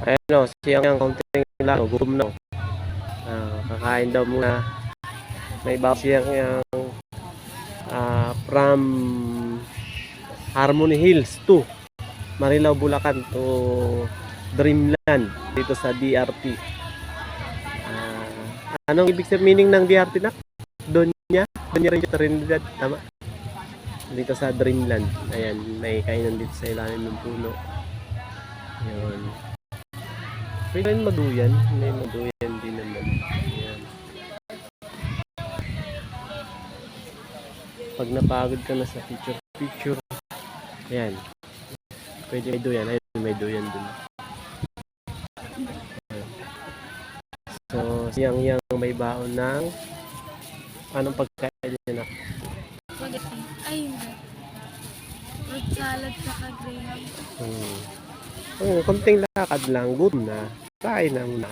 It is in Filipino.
Ayun o, siyang yung kaunting lang, gutom na. Kakain daw muna. May bawas siyang from Harmony Hills to Marilao, Bulacan to Dreamland dito sa DRT. Anong ibig sabihin meaning ng DRT na? Donya rin Trinidad, tama? Dito sa Dreamland. Ayan, may kainan dito sa ilalim ng puno. Ayun. Pwede rin maduyan. May maduyan din naman. Ayan. Pag napagod ka na sa picture, ayan. Pwede may duyan. Ayun, may duyan dun. So, siyang may baon ng anong pagkain niya na? Ay, fruit salad sa graham. Konting lakad lang, good na. Kain na muna.